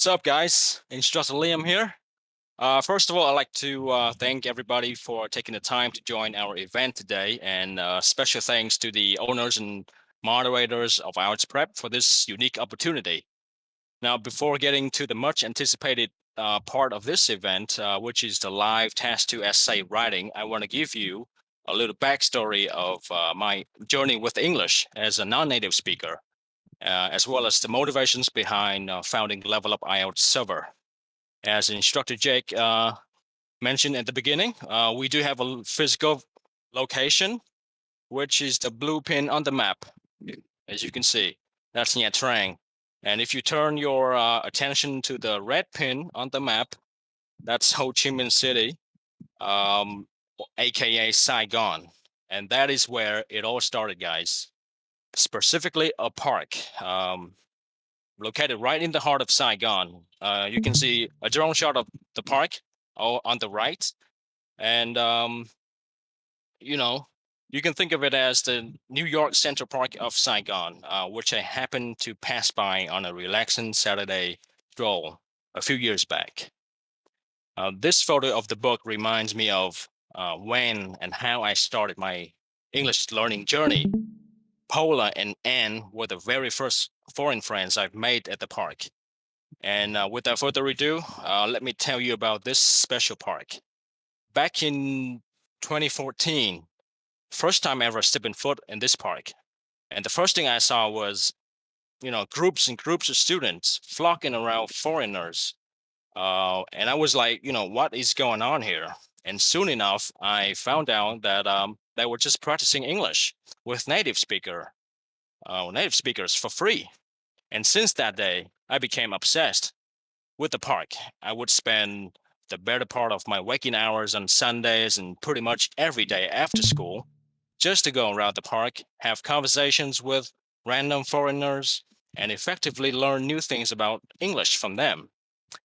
What's up, guys? Instructor Liam here. First of all, I'd like to thank everybody for taking the time to join our event today, and special thanks to the owners and moderators of IELTS Prep for this unique opportunity. Now, before getting to the much anticipated part of this event, which is the live Task 2 essay writing, I want to give you a little backstory of my journey with English as a non-native speaker, as well as the motivations behind founding Level Up IELTS server. As Instructor Jake mentioned at the beginning, we do have a physical location, which is the blue pin on the map. As you can see, that's Nha Trang. And if you turn your attention to the red pin on the map, that's Ho Chi Minh City, aka Saigon. And that is where it all started, guys. Specifically, a park located right in the heart of Saigon. You can see a drone shot of the park on the right. And, you can think of it as the New York Central Park of Saigon, which I happened to pass by on a relaxing Saturday stroll a few years back. This photo of the book reminds me of when and how I started my English learning journey. Paula and Anne were the very first foreign friends I've made at the park. And without further ado, let me tell you about this special park. Back in 2014, first time I ever stepping foot in this park. And the first thing I saw was, groups and groups of students flocking around foreigners. And I was like, what is going on here? And soon enough, I found out that they were just practicing English with native speakers for free. And since that day, I became obsessed with the park. I would spend the better part of my waking hours on Sundays and pretty much every day after school just to go around the park, have conversations with random foreigners, and effectively learn new things about English from them.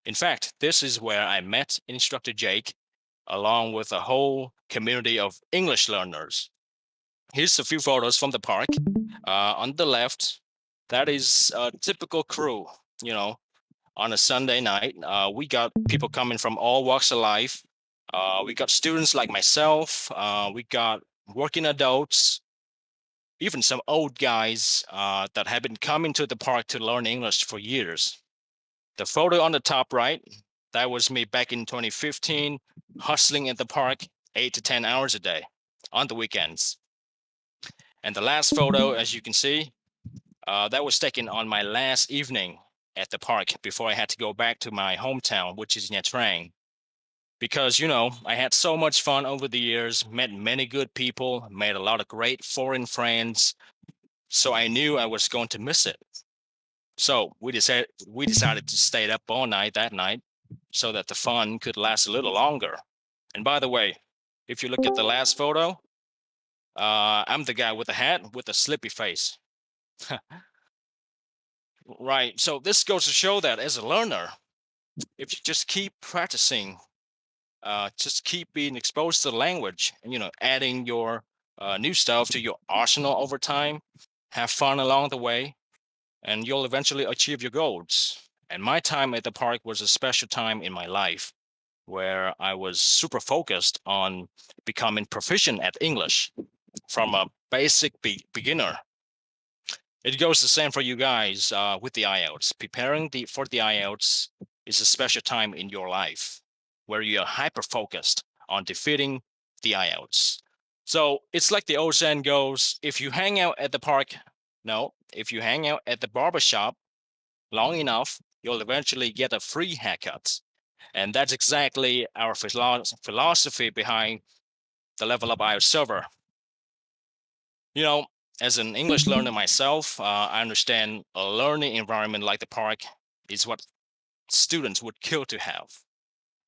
In fact, this is where I met Instructor Jake, along with a whole community of English learners. Here's a few photos from the park. On the left, that is a typical crew, on a Sunday night. We got people coming from all walks of life. We got students like myself. We got working adults, even some old guys that have been coming to the park to learn English for years. The photo on the top right, that was me back in 2015, hustling at the park 8 to 10 hours a day on the weekends. And the last photo, as you can see, that was taken on my last evening at the park before I had to go back to my hometown, which is Nha Trang. Because, I had so much fun over the years, met many good people, made a lot of great foreign friends. So I knew I was going to miss it. So we decided to stay up all night that night so that the fun could last a little longer. And by the way, if you look at the last photo, I'm the guy with the hat with the slippy face. Right. So this goes to show that as a learner, if you just keep practicing, just keep being exposed to the language and, adding your new stuff to your arsenal over time, have fun along the way, and you'll eventually achieve your goals. And my time at the park was a special time in my life where I was super focused on becoming proficient at English from a basic beginner. It goes the same for you guys with the IELTS. Preparing for the IELTS is a special time in your life where you are hyper-focused on defeating the IELTS. So it's like the old saying goes, if you hang out at the barbershop long enough, you'll eventually get a free haircut. And that's exactly our philosophy behind the Level Up IELTS server. As an English learner myself, I understand a learning environment like the park is what students would kill to have.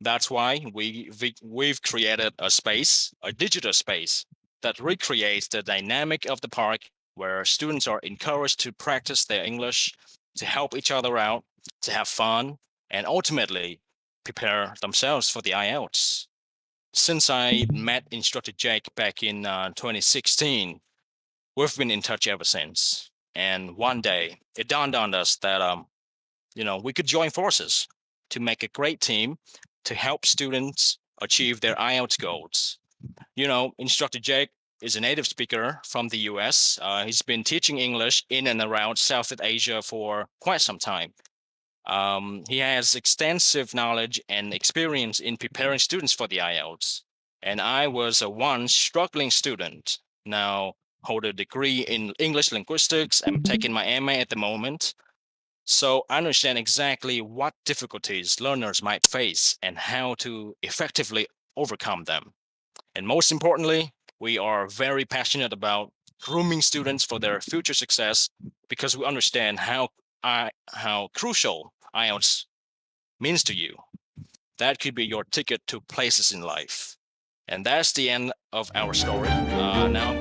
That's why we've created a digital space that recreates the dynamic of the park, where students are encouraged to practice their English, to help each other out, to have fun, and ultimately prepare themselves for the IELTS. Since I met Instructor Jake back in 2016, we've been in touch ever since. And one day, it dawned on us that we could join forces to make a great team to help students achieve their IELTS goals. Instructor Jake is a native speaker from the US. He's been teaching English in and around Southeast Asia for quite some time. He has extensive knowledge and experience in preparing students for the IELTS. And I was a once struggling student, now hold a degree in English linguistics. I'm taking my MA at the moment. So I understand exactly what difficulties learners might face and how to effectively overcome them. And most importantly, we are very passionate about grooming students for their future success because we understand how crucial IELTS means to you. That could be your ticket to places in life. And that's the end of our story. Now